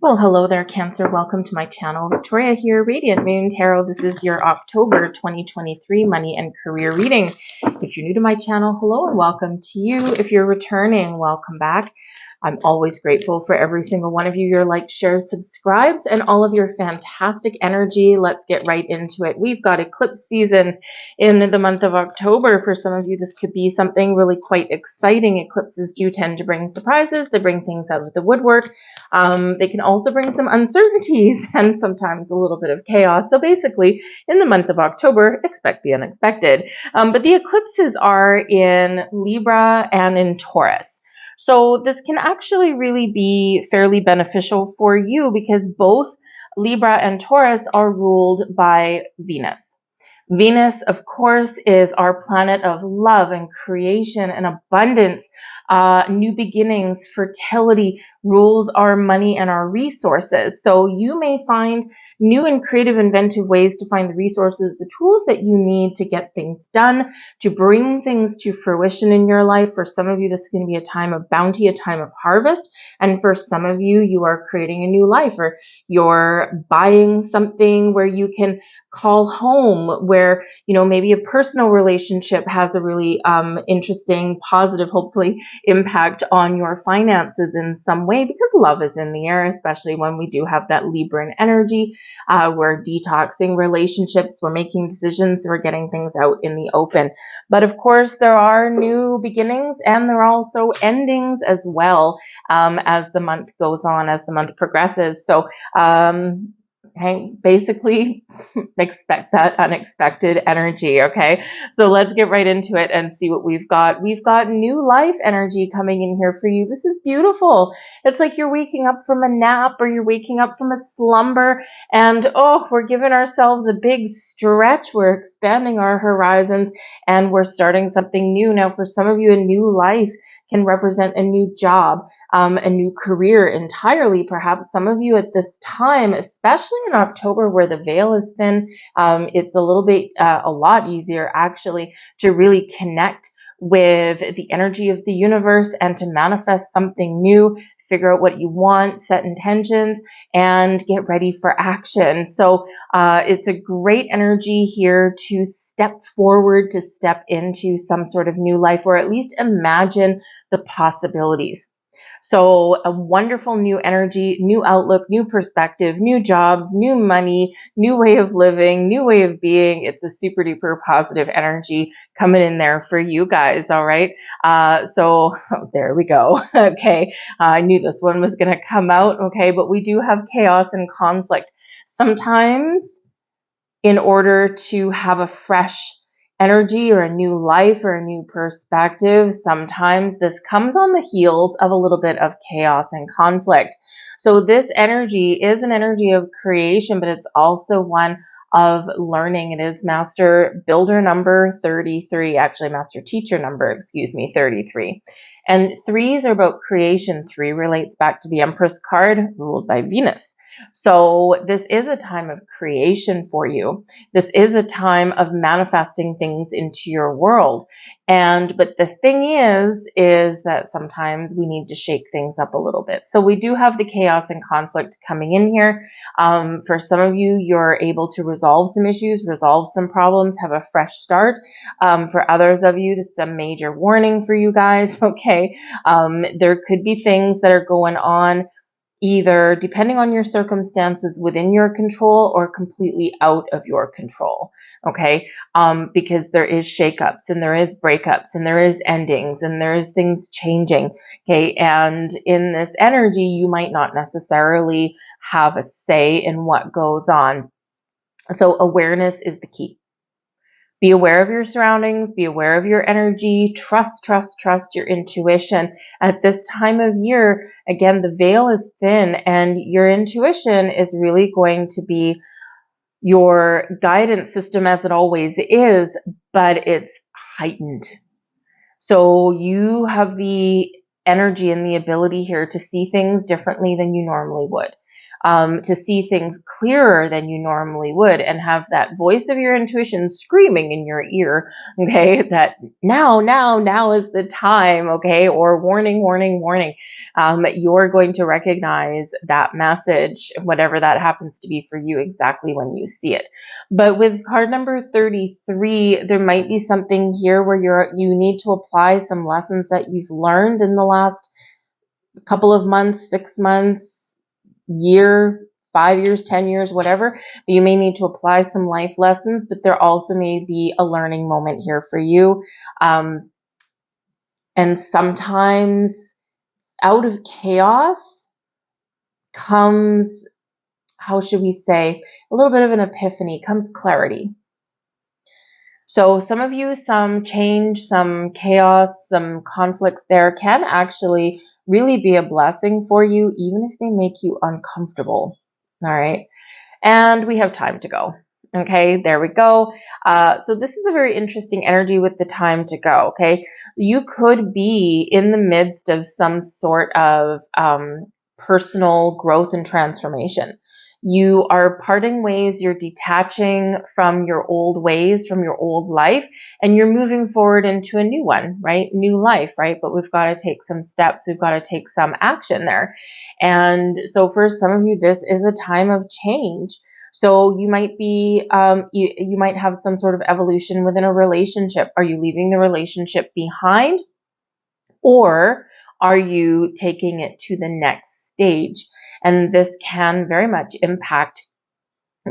Well, hello there, Cancer. Welcome to my channel. Victoria here, Radiant Moon Tarot. This is your October 2023 money and career reading. If you're new to my channel, hello and welcome to you. If you're returning, welcome back. I'm always grateful for every single one of you, your likes, shares, subscribes, and all of your fantastic energy. Let's get right into it. We've got eclipse season in the month of October. For some of you, this could be something really quite exciting. Eclipses do tend to bring surprises. They bring things out of the woodwork. They can also bring some uncertainties and sometimes a little bit of chaos. So basically, in the month of October, expect the unexpected. But the eclipses are in Libra and in Taurus. So this can actually really be fairly beneficial for you because both Libra and Taurus are ruled by Venus. Venus, of course, is our planet of love and creation and abundance, new beginnings, fertility, rules our money and our resources. So you may find new and creative, inventive ways to find the resources, the tools that you need to get things done, to bring things to fruition in your life. For some of you, this is going to be a time of bounty, a time of harvest. And for some of you, you are creating a new life, or you're buying something where you can call home, where, you know, maybe a personal relationship has a really interesting, positive, hopefully, impact on your finances in some way, because love is in the air, especially when we do have that Libran energy. We're detoxing relationships, we're making decisions, we're getting things out in the open. But of course, there are new beginnings and there are also endings as well, as the month goes on, as the month progresses. So, basically expect that unexpected energy. Okay, so let's get right into it and see what we've got. We've got new life energy coming in here for you. This is beautiful. It's like you're waking up from a nap, or you're waking up from a slumber, and we're giving ourselves a big stretch. We're expanding our horizons and we're starting something new. Now, for some of you, a new life can represent a new job, a new career entirely. Perhaps some of you at this time, especially in October where the veil is thin, it's a little bit, a lot easier actually to really connect with the energy of the universe and to manifest something new, figure out what you want, set intentions, and get ready for action. So it's a great energy here to step forward, to step into some sort of new life, or at least imagine the possibilities. So a wonderful new energy, new outlook, new perspective, new jobs, new money, new way of living, new way of being. It's a super duper positive energy coming in there for you guys. All right. So there we go. Okay. I knew this one was going to come out. Okay. But we do have chaos and conflict. Sometimes in order to have a fresh energy or a new life or a new perspective, sometimes this comes on the heels of a little bit of chaos and conflict. So this energy is an energy of creation, but it's also one of learning. It is master builder number 33, actually master teacher number, 33. And threes are about creation. 3 relates back to the Empress card, ruled by Venus. So this is a time of creation for you. This is a time of manifesting things into your world. But the thing is that sometimes we need to shake things up a little bit. So we do have the chaos and conflict coming in here. For some of you, you're able to resolve some issues, resolve some problems, have a fresh start. For others of you, this is a major warning for you guys. Okay. There could be things that are going on, either depending on your circumstances within your control or completely out of your control, okay? Because there is shakeups and there is breakups and there is endings and there is things changing, okay? And in this energy, you might not necessarily have a say in what goes on. So awareness is the key. Be aware of your surroundings, be aware of your energy, trust your intuition. At this time of year, again, the veil is thin and your intuition is really going to be your guidance system, as it always is, but it's heightened. So you have the energy and the ability here to see things differently than you normally would. to see things clearer than you normally would, and have that voice of your intuition screaming in your ear, okay, that now is the time, okay, or warning, warning, warning. You're going to recognize that message, whatever that happens to be for you, exactly when you see it. But with card number 33, there might be something here where you need to apply some lessons that you've learned in the last couple of months, 6 months, year, 5 years, 10 years, whatever. But you may need to apply some life lessons, but there also may be a learning moment here for you. And sometimes out of chaos comes, how should we say, a little bit of an epiphany, comes clarity. So some of you, some change, some chaos, some conflicts there can actually really be a blessing for you, even if they make you uncomfortable. All right. And we have time to go. Okay, there we go. So this is a very interesting energy with the time to go. Okay, you could be in the midst of some sort of personal growth and transformation. You are parting ways, you're detaching from your old ways, from your old life, and you're moving forward into a new one, right? New life, right? But we've got to take some steps. We've got to take some action there. And so for some of you, this is a time of change. So you might be, you might have some sort of evolution within a relationship. Are you leaving the relationship behind, or are you taking it to the next stage? And this can very much impact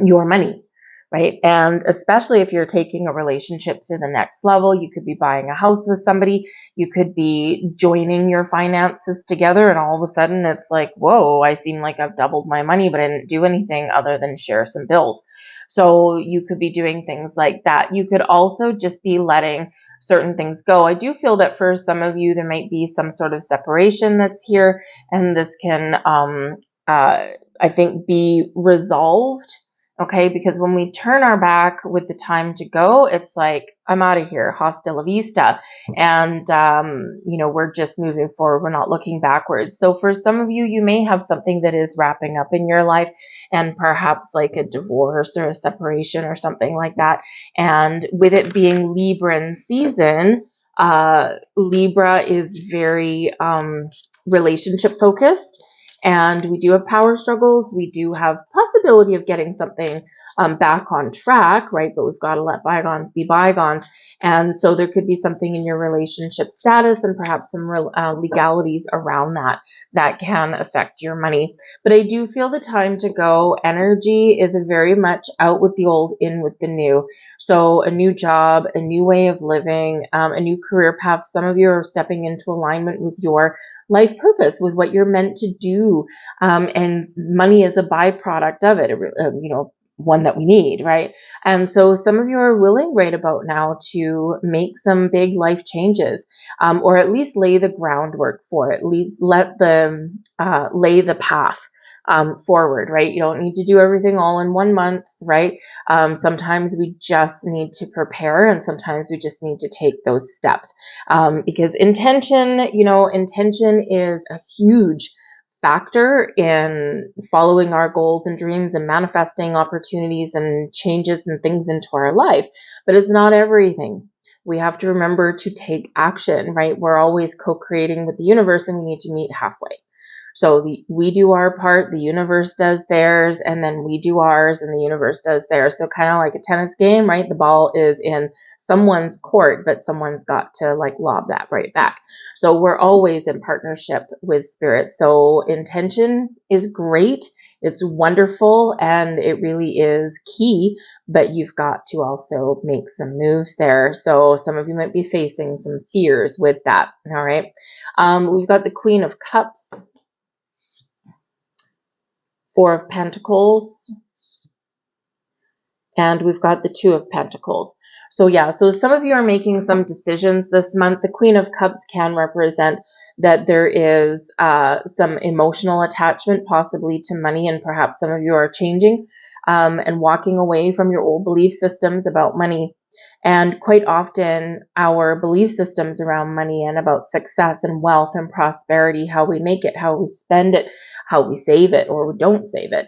your money, right? And especially if you're taking a relationship to the next level, you could be buying a house with somebody, you could be joining your finances together, and all of a sudden it's like, whoa, I seem like I've doubled my money, but I didn't do anything other than share some bills. So you could be doing things like that. You could also just be letting certain things go. I do feel that for some of you, there might be some sort of separation that's here, and this can, I think, be resolved. Okay, because when we turn our back with the time to go, it's like, I'm out of here, hasta la vista. And, we're just moving forward. We're not looking backwards. So for some of you, you may have something that is wrapping up in your life, and perhaps like a divorce or a separation or something like that. And with it being Libran season, Libra is very relationship focused. And we do have power struggles. We do have possibility of getting something back on track, right? But we've got to let bygones be bygones. And so there could be something in your relationship status and perhaps some legalities around that can affect your money. But I do feel the time to go energy is very much out with the old, in with the new. So a new job, a new way of living, a new career path. Some of you are stepping into alignment with your life purpose, with what you're meant to do. And money is a byproduct of it, one that we need, right? And so some of you are willing right about now to make some big life changes, or at least lay the groundwork for it. At least let the lay the path forward, right? You don't need to do everything all in 1 month, right? Sometimes we just need to prepare, and sometimes we just need to take those steps, because intention is a huge factor in following our goals and dreams and manifesting opportunities and changes and things into our life. But it's not everything. We have to remember to take action, right? We're always co-creating with the universe, and we need to meet halfway. So we do our part, the universe does theirs, and then we do ours, and the universe does theirs. So kind of like a tennis game, right? The ball is in someone's court, but someone's got to lob that right back. So we're always in partnership with spirit. So intention is great. It's wonderful, and it really is key, but you've got to also make some moves there. So some of you might be facing some fears with that. All right. We've got the Queen of Cups, Four of Pentacles, and we've got the Two of Pentacles. So some of you are making some decisions this month. The Queen of Cups can represent that there is some emotional attachment possibly to money, and perhaps some of you are changing and walking away from your old belief systems about money. And quite often our belief systems around money and about success and wealth and prosperity, how we make it, how we spend it, how we save it or we don't save it.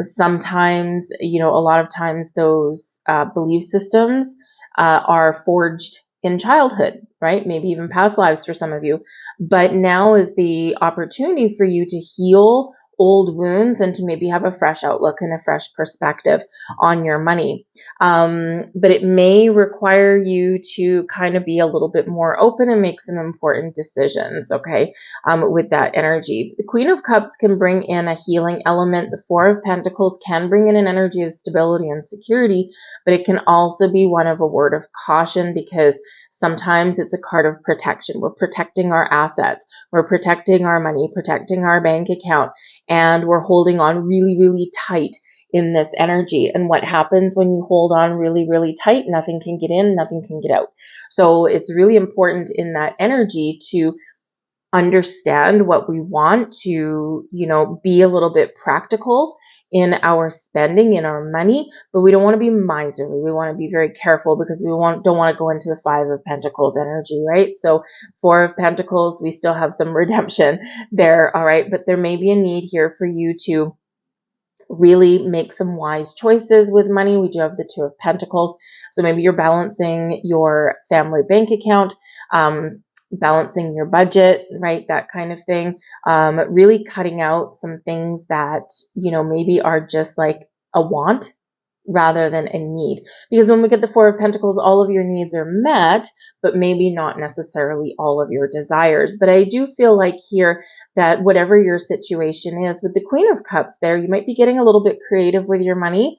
Sometimes, you know, a lot of times those belief systems are forged in childhood, right? Maybe even past lives for some of you. But now is the opportunity for you to heal old wounds and to maybe have a fresh outlook and a fresh perspective on your money. But it may require you to kind of be a little bit more open and make some important decisions, okay, with that energy. The Queen of Cups can bring in a healing element. The Four of Pentacles can bring in an energy of stability and security, but it can also be one of a word of caution, because sometimes it's a card of protection. We're protecting our assets. We're protecting our money, protecting our bank account, and we're holding on really, really tight in this energy. And what happens when you hold on really, really tight? Nothing can get in, nothing can get out. So it's really important in that energy to understand what we want, to, you know, be a little bit practical in our spending, in our money, but we don't want to be miserly. We want to be very careful, because we don't want to go into the Five of Pentacles energy, right? So Four of Pentacles, we still have some redemption there, all right? But there may be a need here for you to really make some wise choices with money. We do have the Two of Pentacles. So maybe you're balancing your family bank account, balancing your budget, right? That kind of thing. Really cutting out some things that, you know, maybe are just like a want rather than a need. Because when we get the Four of Pentacles, all of your needs are met, but maybe not necessarily all of your desires. But I do feel like here that whatever your situation is, with the Queen of Cups there, you might be getting a little bit creative with your money,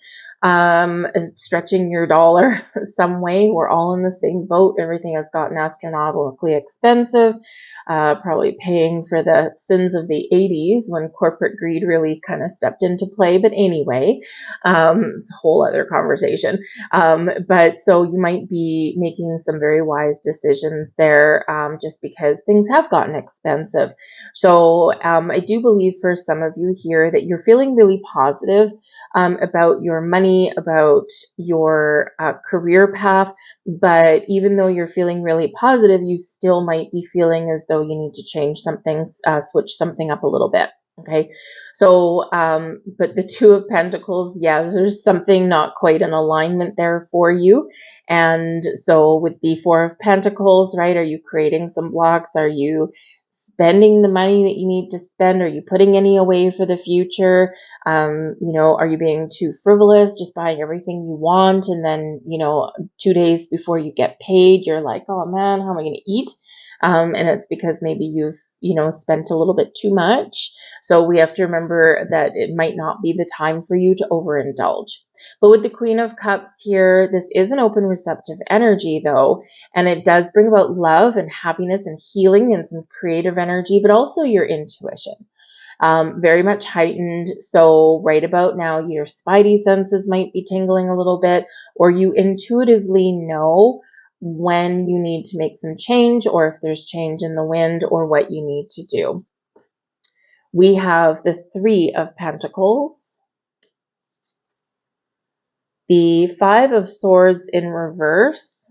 stretching your dollar some way. We're all in the same boat. Everything has gotten astronomically expensive, probably paying for the sins of the 80s when corporate greed really kind of stepped into play. But anyway, it's a whole other conversation. But so you might be making some very wise decisions there, just because things have gotten expensive. So I do believe for some of you here that you're feeling really positive about your money, about your career path. But even though you're feeling really positive, you still might be feeling as though you need to change something, switch something up a little bit. Okay, so, but the Two of Pentacles, yes, there's something not quite in alignment there for you. And so with the Four of Pentacles, right, are you creating some blocks? Are you spending the money that you need to spend? Are you putting any away for the future? You know, are you being too frivolous, just buying everything you want? And then, you know, 2 days before you get paid, you're like, oh man, how am I going to eat? And it's because maybe you've, you know, spent a little bit too much. So we have to remember that it might not be the time for you to overindulge. But with the Queen of Cups here, this is an open, receptive energy though, and it does bring about love and happiness and healing and some creative energy, but also your intuition. Very much heightened. So right about now, your spidey senses might be tingling a little bit, or you intuitively know when you need to make some change, or if there's change in the wind, or what you need to do. We have the Three of Pentacles, the Five of Swords in reverse,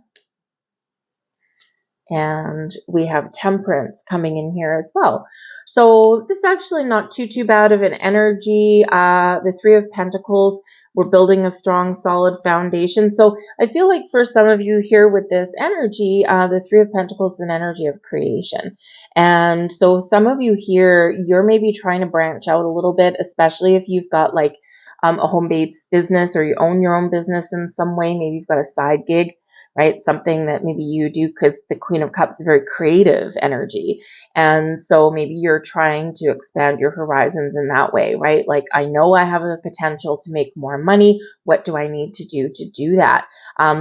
and we have Temperance coming in here as well. So this is actually not too bad of an energy. The Three of Pentacles, we're building a strong, solid foundation. So I feel like for some of you here with this energy, the Three of Pentacles is an energy of creation. And so some of you here, you're maybe trying to branch out a little bit, especially if you've got like a home-based business, or you own your own business in some way. Maybe you've got a side gig, right? Something that maybe you do, because the Queen of Cups is a very creative energy. And so maybe you're trying to expand your horizons in that way, right? Like, I know I have the potential to make more money. What do I need to do that?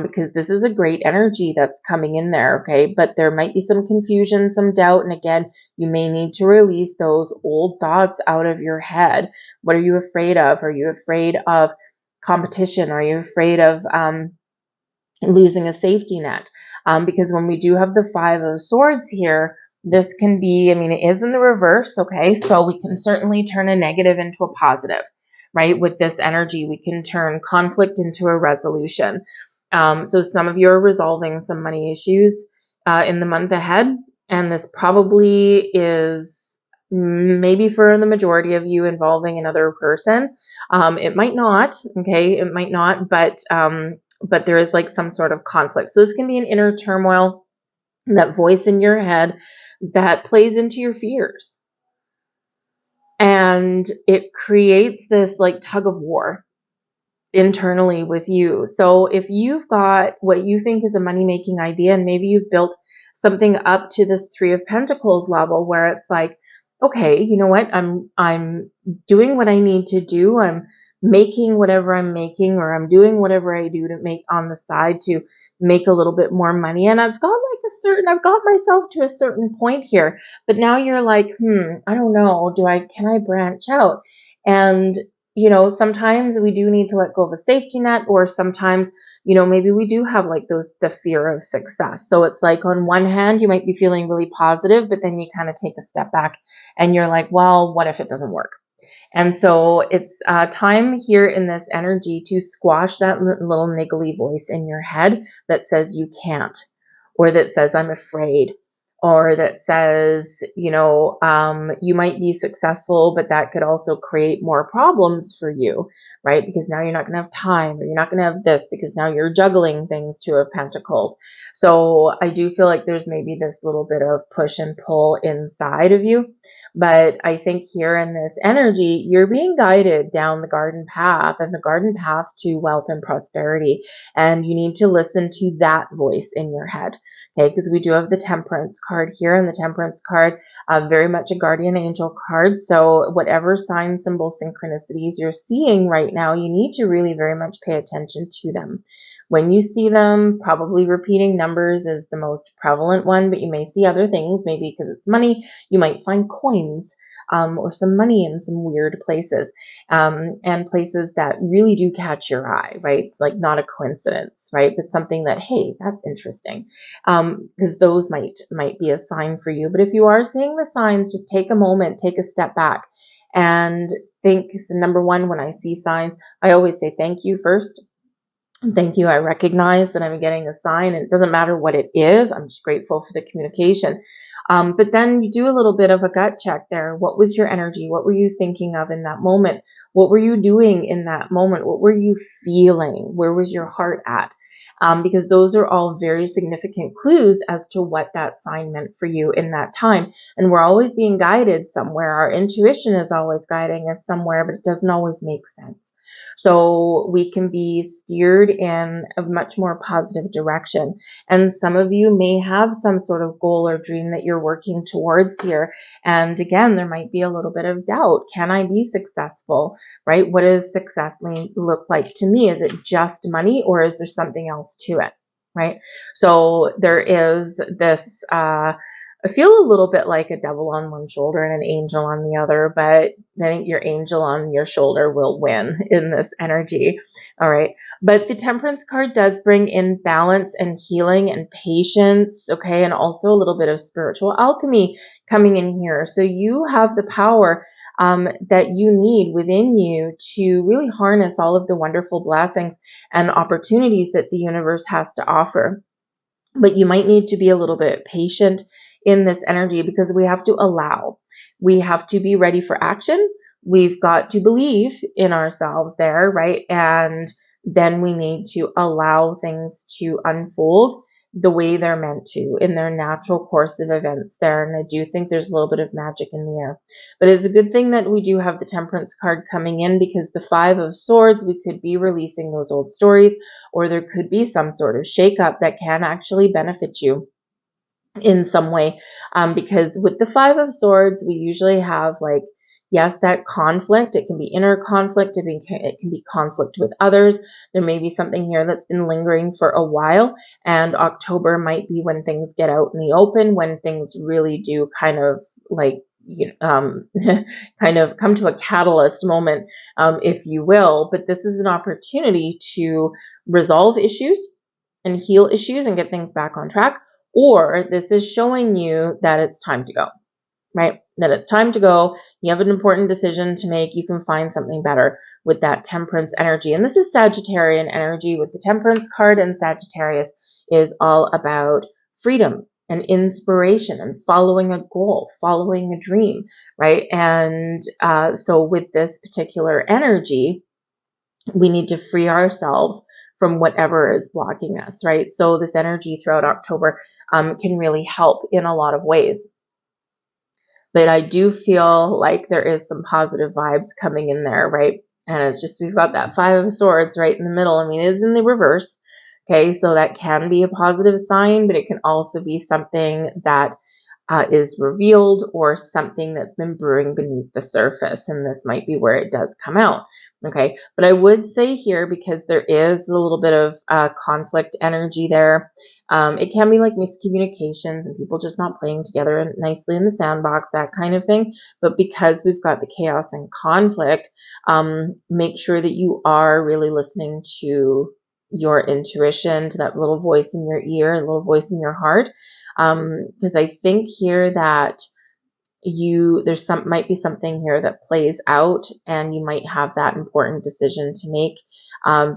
Because this is a great energy that's coming in there, okay? But there might be some confusion, some doubt. And again, you may need to release those old thoughts out of your head. What are you afraid of? Are you afraid of competition? Are you afraid of losing a safety net? Because when we do have the Five of Swords here, this can be, I mean, it is in the reverse, okay? So we can certainly turn a negative into a positive, right? With this energy, we can turn conflict into a resolution. So some of you are resolving some money issues in the month ahead, and this probably is maybe for the majority of you involving another person. It might not, okay? It might not, but there is like some sort of conflict. So this can be an inner turmoil, that voice in your head that plays into your fears. And it creates this like tug of war internally with you. So if you've got what you think is a money-making idea, and maybe you've built something up to this 3 of Pentacles level where it's like, okay, you know what? I'm doing what I need to do. I'm making whatever I'm making, or I'm doing whatever I do to make on the side to make a little bit more money. And I've got myself to a certain point here, but now you're like, I don't know. Can I branch out? And sometimes we do need to let go of a safety net, or sometimes, maybe we do have like the fear of success. So it's like, on one hand, you might be feeling really positive, but then you kind of take a step back and you're like, well, what if it doesn't work? And so it's time here in this energy to squash that little niggly voice in your head that says you can't, or that says I'm afraid, or that says, you might be successful, but that could also create more problems for you, right? Because now you're not going to have time, or you're not going to have this, because now you're juggling things, 2 of Pentacles. So I do feel like there's maybe this little bit of push and pull inside of you. But I think here in this energy, you're being guided down the garden path, and the garden path to wealth and prosperity. And you need to listen to that voice in your head. Okay, because we do have the Temperance card here, and the Temperance card, very much a guardian angel card. So whatever sign, symbol, synchronicities you're seeing right now, you need to really very much pay attention to them. When you see them, probably repeating numbers is the most prevalent one, but you may see other things. Maybe because it's money, you might find coins, or some money in some weird places, and places that really do catch your eye, right? It's like not a coincidence, right? But something that, hey, that's interesting, because those might be a sign for you. But if you are seeing the signs, just take a moment, take a step back, and think. So number one, when I see signs, I always say thank you first. Thank you. I recognize that I'm getting a sign, and it doesn't matter what it is. I'm just grateful for the communication. But then you do a little bit of a gut check there. What was your energy? What were you thinking of in that moment? What were you doing in that moment? What were you feeling? Where was your heart at? Because those are all very significant clues as to what that sign meant for you in that time. And we're always being guided somewhere. Our intuition is always guiding us somewhere, but it doesn't always make sense. So we can be steered in a much more positive direction. And some of you may have some sort of goal or dream that you're working towards here. And again, there might be a little bit of doubt. Can I be successful, right? What does success look like to me? Is it just money, or is there something else to it, right? So there is this, I feel a little bit like a devil on one shoulder and an angel on the other, but I think your angel on your shoulder will win in this energy. All right. But the Temperance card does bring in balance and healing and patience. Okay. And also a little bit of spiritual alchemy coming in here. So you have the power that you need within you to really harness all of the wonderful blessings and opportunities that the universe has to offer. But you might need to be a little bit patient in this energy, because we have to allow. We have to be ready for action. We've got to believe in ourselves there, right? And then we need to allow things to unfold the way they're meant to, in their natural course of events there. And I do think there's a little bit of magic in the air. But it's a good thing that we do have the Temperance card coming in, because the 5 of Swords, we could be releasing those old stories, or there could be some sort of shakeup that can actually benefit you in some way, because with the 5 of Swords, we usually have, like, yes, that conflict. It can be inner conflict. It can be conflict with others. There may be something here that's been lingering for a while, and October might be when things get out in the open, when things really do kind of like, kind of come to a catalyst moment, if you will. But this is an opportunity to resolve issues and heal issues and get things back on track. Or this is showing you that it's time to go, right? That it's time to go. You have an important decision to make. You can find something better with that Temperance energy. And this is Sagittarian energy with the Temperance card, and Sagittarius is all about freedom and inspiration and following a goal, following a dream, right? And so with this particular energy, we need to free ourselves from whatever is blocking us, right? So this energy throughout October can really help in a lot of ways. But I do feel like there is some positive vibes coming in there, right? And it's just, we've got that Five of Swords right in the middle. I mean, it is in the reverse. Okay, so that can be a positive sign, but it can also be something that is revealed, or something that's been brewing beneath the surface. And this might be where it does come out. Okay, but I would say here, because there is a little bit of conflict energy there, it can be like miscommunications and people just not playing together nicely in the sandbox, that kind of thing. But because we've got the chaos and conflict, make sure that you are really listening to your intuition, to that little voice in your ear, a little voice in your heart. Because I think here that might be something here that plays out, and you might have that important decision to make.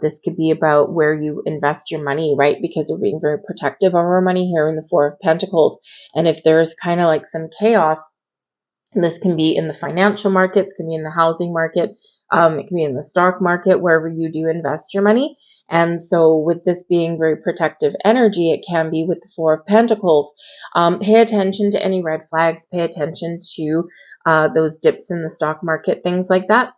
This could be about where you invest your money, right? Because we're being very protective of our money here in the Four of Pentacles. And if there's kind of like some chaos, this can be in the financial markets, can be in the housing market, it can be in the stock market, wherever you do invest your money. And so with this being very protective energy, it can be with the Four of Pentacles. Pay attention to any red flags, pay attention to those dips in the stock market, things like that.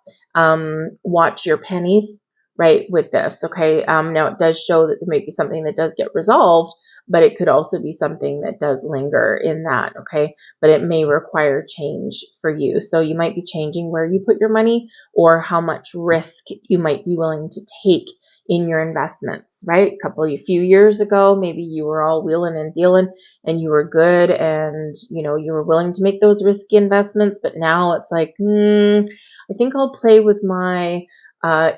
Watch your pennies, right, with this, okay? Now it does show that there may be something that does get resolved, but it could also be something that does linger in that, okay? But it may require change for you. So you might be changing where you put your money, or how much risk you might be willing to take in your investments, right? A few years ago, maybe you were all wheeling and dealing and you were good, and you were willing to make those risky investments. But now it's like, I think I'll play with my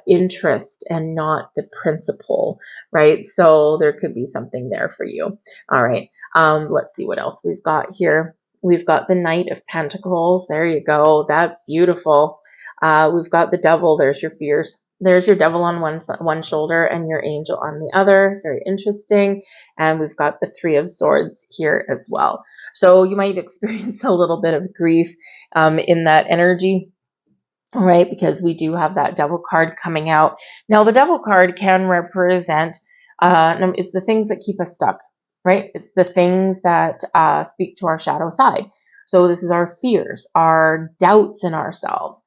interest and not the principle, right? So there could be something there for you. All right. Let's see what else we've got here. We've got the Knight of Pentacles. There you go. That's beautiful. We've got the Devil. There's your fears. There's your devil on one shoulder and your angel on the other. Very interesting. And we've got the Three of Swords here as well. So you might experience a little bit of grief in that energy. All right, because we do have that Devil card coming out. Now, the Devil card can represent, it's the things that keep us stuck, right? It's the things that speak to our shadow side. So this is our fears, our doubts in ourselves.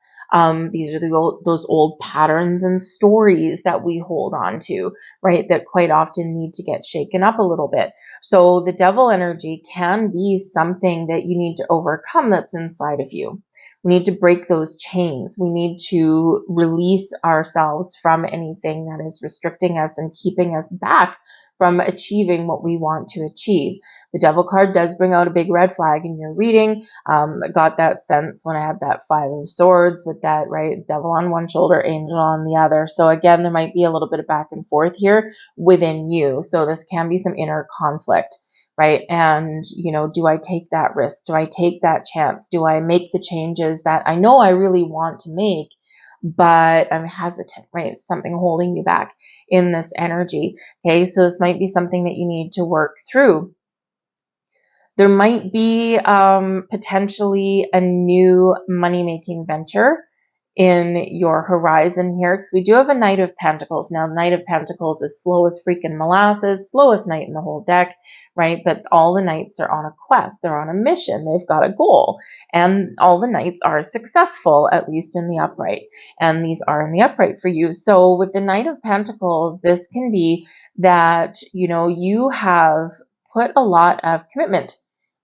These are those old patterns and stories that we hold on to, right? That quite often need to get shaken up a little bit. So the Devil energy can be something that you need to overcome that's inside of you. We need to break those chains. We need to release ourselves from anything that is restricting us and keeping us back from achieving what we want to achieve. The Devil card does bring out a big red flag in your reading. I got that sense when I had that Five of Swords with that, right? Devil on one shoulder, angel on the other. So again, there might be a little bit of back and forth here within you. So this can be some inner conflict, right? And, do I take that risk? Do I take that chance? Do I make the changes that I know I really want to make, but I'm hesitant, right? It's something holding you back in this energy. Okay, so this might be something that you need to work through. There might be potentially a new money-making venture in your horizon here, because we do have a Knight of Pentacles. Now, the Knight of Pentacles is slow as freaking molasses, slowest knight in the whole deck, right? But all the knights are on a quest. They're on a mission. They've got a goal. And all the knights are successful, at least in the upright. And these are in the upright for you. So with the Knight of Pentacles, this can be that, you have put a lot of commitment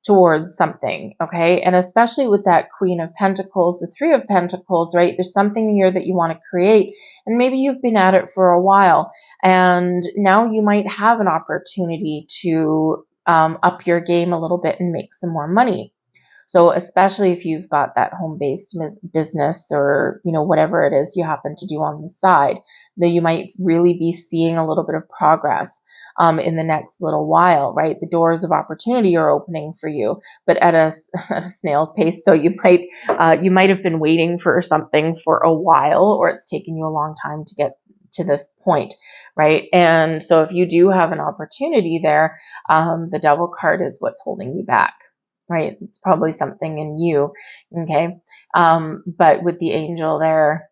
towards something, okay? And especially with that Queen of Pentacles, the Three of Pentacles, right? There's something here that you want to create, and maybe you've been at it for a while, and now you might have an opportunity to up your game a little bit and make some more money. So especially if you've got that home-based business, or, whatever it is you happen to do on the side, then you might really be seeing a little bit of progress in the next little while, right? The doors of opportunity are opening for you, but at a snail's pace. So you might have been waiting for something for a while, or it's taken you a long time to to this point, right? And so if you do have an opportunity there, the Devil card is what's holding you back, right? It's probably something in you, okay? But with the angel there,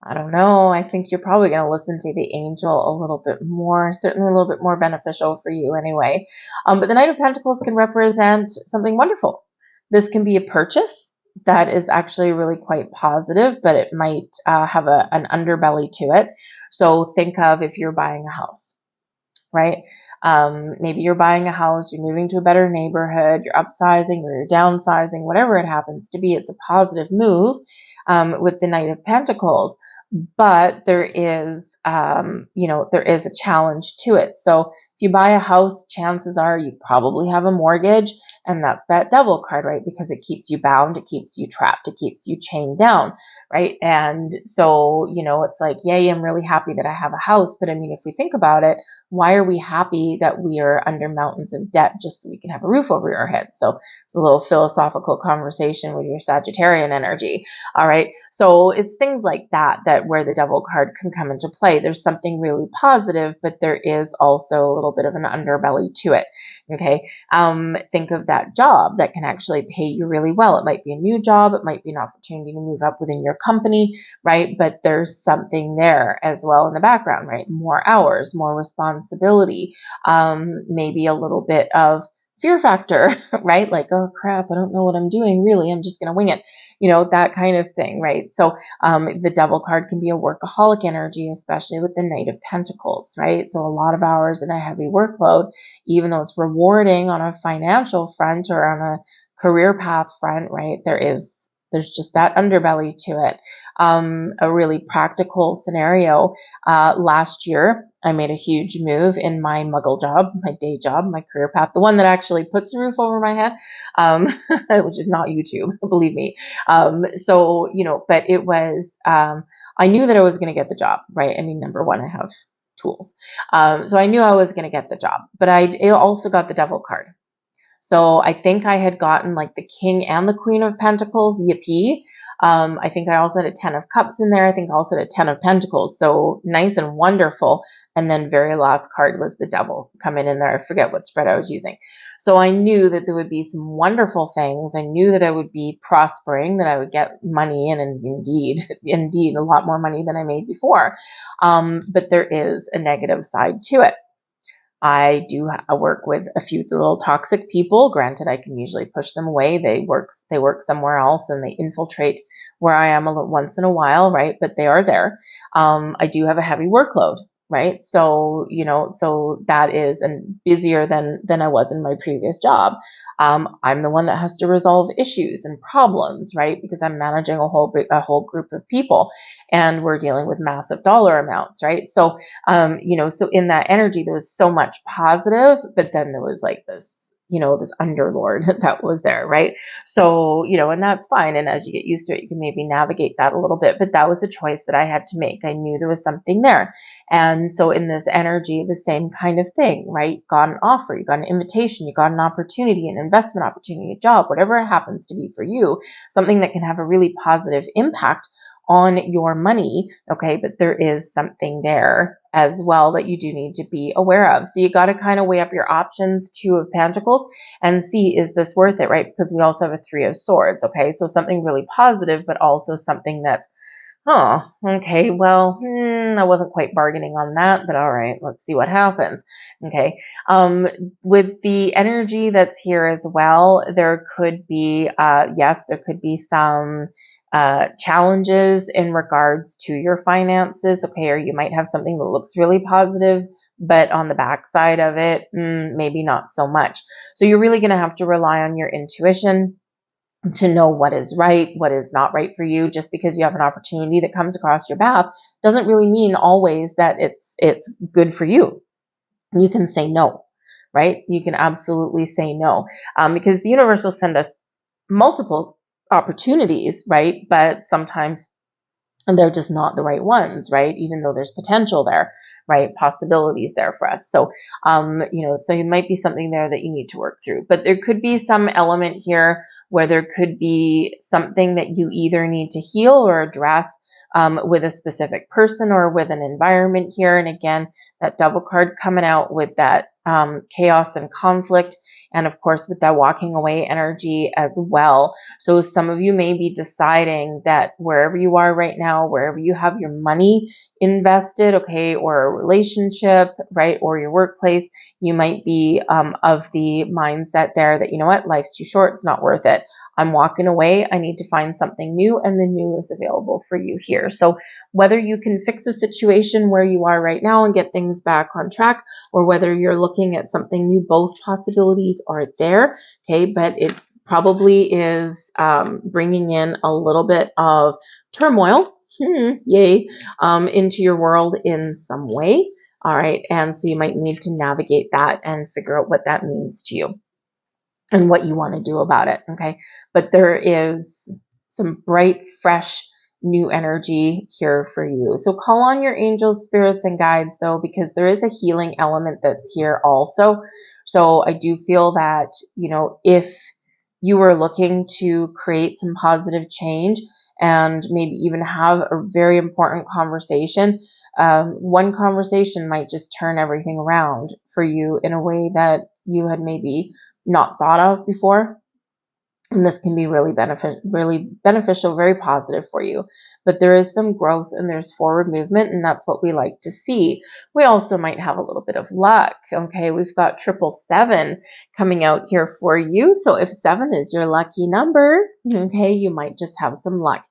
I don't know. I think you're probably going to listen to the angel a little bit more, certainly a little bit more beneficial for you anyway. But the Knight of Pentacles can represent something wonderful. This can be a purchase that is actually really quite positive, but it might have an underbelly to it. So think of if you're buying a house, right? Maybe you're buying a house, you're moving to a better neighborhood, you're upsizing or you're downsizing, whatever it happens to be. It's a positive move with the Knight of Pentacles. But there is, there is a challenge to it. So if you buy a house, chances are you probably have a mortgage, and that's that Devil card, right? Because it keeps you bound, it keeps you trapped, it keeps you chained down, right? And so, it's like, yay, I'm really happy that I have a house. But I mean, if we think about it, why are we happy that we are under mountains of debt just so we can have a roof over our head? So it's a little philosophical conversation with your Sagittarian energy. All right. So it's things like that where the Devil card can come into play. There's something really positive, but there is also a little bit of an underbelly to it. Okay. Think of that job that can actually pay you really well. It might be a new job. It might be an opportunity to move up within your company, right? But there's something there as well in the background, right? More hours, more responsibility, maybe a little bit of fear factor, right? Like, oh crap, I don't know what I'm doing really. I'm just going to wing it, that kind of thing, right? So the Devil card can be a workaholic energy, especially with the Knight of Pentacles, right? So a lot of hours and a heavy workload, even though it's rewarding on a financial front or on a career path front, right? There's just that underbelly to it. A really practical scenario. Last year, I made a huge move in my muggle job, my day job, my career path, the one that actually puts a roof over my head, which is not YouTube, believe me. But it was, I knew that I was going to get the job, right? I mean, number one, I have tools. So I knew I was going to get the job, but I also got the Devil card. So I think I had gotten like the King and the Queen of Pentacles, yippee. I think I also had a 10 of Cups in there. I think I also had a 10 of Pentacles. So nice and wonderful. And then very last card was the Devil coming in there. I forget what spread I was using. So I knew that there would be some wonderful things. I knew that I would be prospering, that I would get money, and indeed a lot more money than I made before. But there is a negative side to it. I do work with a few little toxic people. Granted, I can usually push them away. They work somewhere else and they infiltrate where I am once in a while, right? But they are there. I do have a heavy workload, right? So, so that is busier than I was in my previous job. I'm the one that has to resolve issues and problems, right? Because I'm managing a whole group of people, and we're dealing with massive dollar amounts, right? So, so in that energy, there was so much positive, but then there was like this, this underlord that was there, right? So, and that's fine. And as you get used to it, you can maybe navigate that a little bit, but that was a choice that I had to make. I knew there was something there. And so in this energy, the same kind of thing, right? You got an offer, you got an invitation, you got an opportunity, an investment opportunity, a job, whatever it happens to be for you, something that can have a really positive impact on your money. Okay. But there is something there as well that you do need to be aware of. So you got to kind of weigh up your options, 2 of Pentacles, and see, is this worth it, right? Because we also have a 3 of Swords. Okay. So something really positive, but also something that's, oh, okay, well, I wasn't quite bargaining on that, but all right, let's see what happens. Okay. With the energy that's here as well, there could be, there could be some challenges in regards to your finances. Okay. Or you might have something that looks really positive, but on the backside of it, maybe not so much. So you're really going to have to rely on your intuition to know what is right, what is not right for you. Just because you have an opportunity that comes across your path doesn't really mean always that it's good for you. You can say no, right? You can absolutely say no, because the universe will send us multiple opportunities, right? But sometimes they're just not the right ones, right? Even though there's potential there, right? Possibilities there for us. So, so it might be something there that you need to work through, but there could be some element here where there could be something that you either need to heal or address with a specific person or with an environment here. And again, that Devil card coming out with that chaos and conflict. And of course, with that walking away energy as well. So some of you may be deciding that wherever you are right now, wherever you have your money invested, okay, or a relationship, right, or your workplace, you might be of the mindset there that, you know what, life's too short, it's not worth it. I'm walking away. I need to find something new, and the new is available for you here. So whether you can fix a situation where you are right now and get things back on track, or whether you're looking at something new, both possibilities are there. Okay, but it probably is bringing in a little bit of turmoil, yay, into your world in some way. All right, and so you might need to navigate that and figure out what that means to you and what you want to do about it, okay? But there is some bright, fresh, new energy here for you. So call on your angels, spirits, and guides, though, because there is a healing element that's here also. So I do feel that, you know, if you were looking to create some positive change and maybe even have a very important conversation, one conversation might just turn everything around for you in a way that you had maybe not thought of before. And this can be really beneficial, very positive for you. But there is some growth and there's forward movement, and that's what we like to see. We also might have a little bit of luck. Okay, we've got 777 coming out here for you. So if 7 is your lucky number, okay, you might just have some luck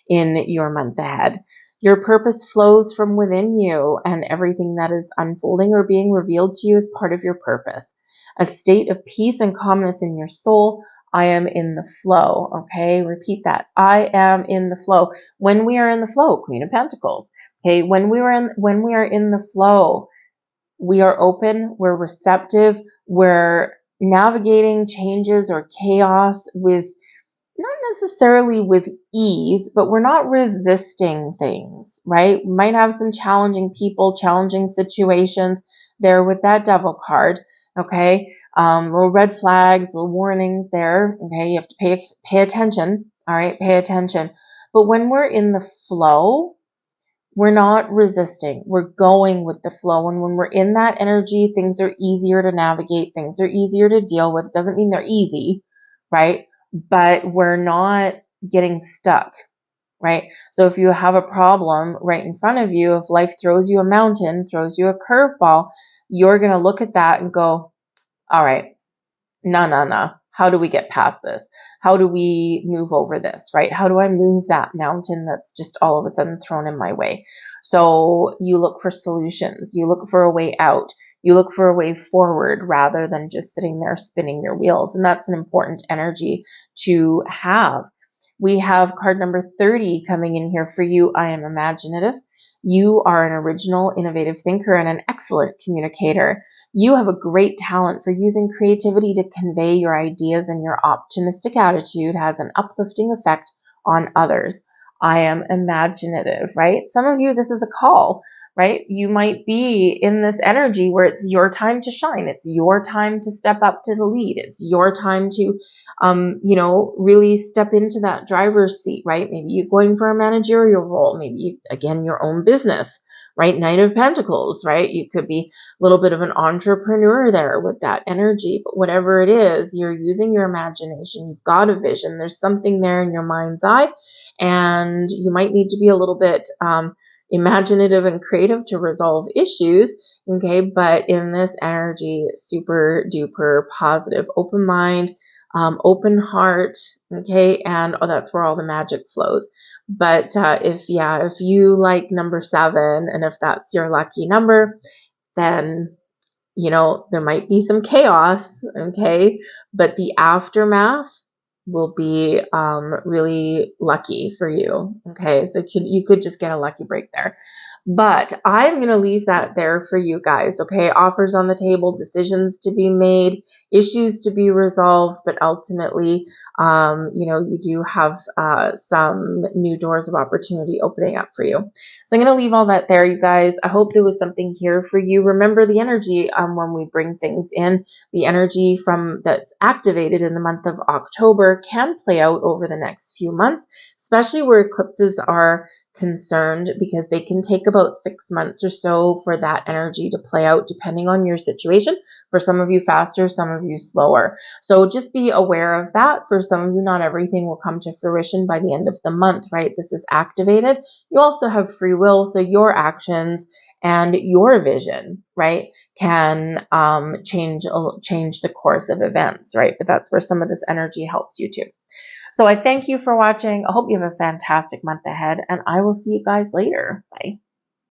in your month ahead. Your purpose flows from within you, and everything that is unfolding or being revealed to you is part of your purpose. A state of peace and calmness in your soul. I am in the flow. Okay, repeat that. I am in the flow. When we are in the flow, Queen of Pentacles. Okay, when we are in the flow, we are open, we're receptive, we're navigating changes or chaos with not necessarily with ease, but we're not resisting things, right? We might have some challenging people, challenging situations there with that Devil card. Okay, little red flags, little warnings there. Okay, you have to pay attention. All right, pay attention. But when we're in the flow, we're not resisting. We're going with the flow. And when we're in that energy, things are easier to navigate. Things are easier to deal with. It doesn't mean they're easy, right? But we're not getting stuck, right? So if you have a problem right in front of you, if life throws you a mountain, throws you a curveball, you're going to look at that and go, all right, no. How do we get past this? How do we move over this, right? How do I move that mountain that's just all of a sudden thrown in my way? So you look for solutions. You look for a way out. You look for a way forward rather than just sitting there spinning your wheels. And that's an important energy to have. We have card number 30 coming in here for you. I am imaginative. You are an original, innovative thinker and an excellent communicator. You have a great talent for using creativity to convey your ideas, and your optimistic attitude has an uplifting effect on others. I am imaginative, right? Some of you, this is a call, right? You might be in this energy where it's your time to shine. It's your time to step up to the lead. It's your time to, really step into that driver's seat, right? Maybe you're going for a managerial role. Maybe again, your own business, right? Knight of Pentacles, right? You could be a little bit of an entrepreneur there with that energy, but whatever it is, you're using your imagination. You've got a vision. There's something there in your mind's eye, and you might need to be a little bit, imaginative and creative to resolve issues. Okay. But in this energy, super duper positive, open mind, open heart. Okay. And that's where all the magic flows. But, if you like number 7, and if that's your lucky number, then, there might be some chaos. Okay. But the aftermath will be really lucky for you. Okay, so you could just get a lucky break there. But I'm going to leave that there for you guys, okay? Offers on the table, decisions to be made, issues to be resolved, but ultimately, you do have some new doors of opportunity opening up for you. So I'm going to leave all that there, you guys. I hope there was something here for you. Remember the energy when we bring things in, the energy from that's activated in the month of October can play out over the next few months, especially where eclipses are concerned, because they can take about 6 months or so for that energy to play out depending on your situation. For some of you faster, some of you slower. So just be aware of that. For some of you, not everything will come to fruition by the end of the month, right? This is activated. You also have free will, so your actions and your vision, right, can change the course of events, right? But that's where some of this energy helps you too. So I thank you for watching. I hope you have a fantastic month ahead, and I will see you guys later.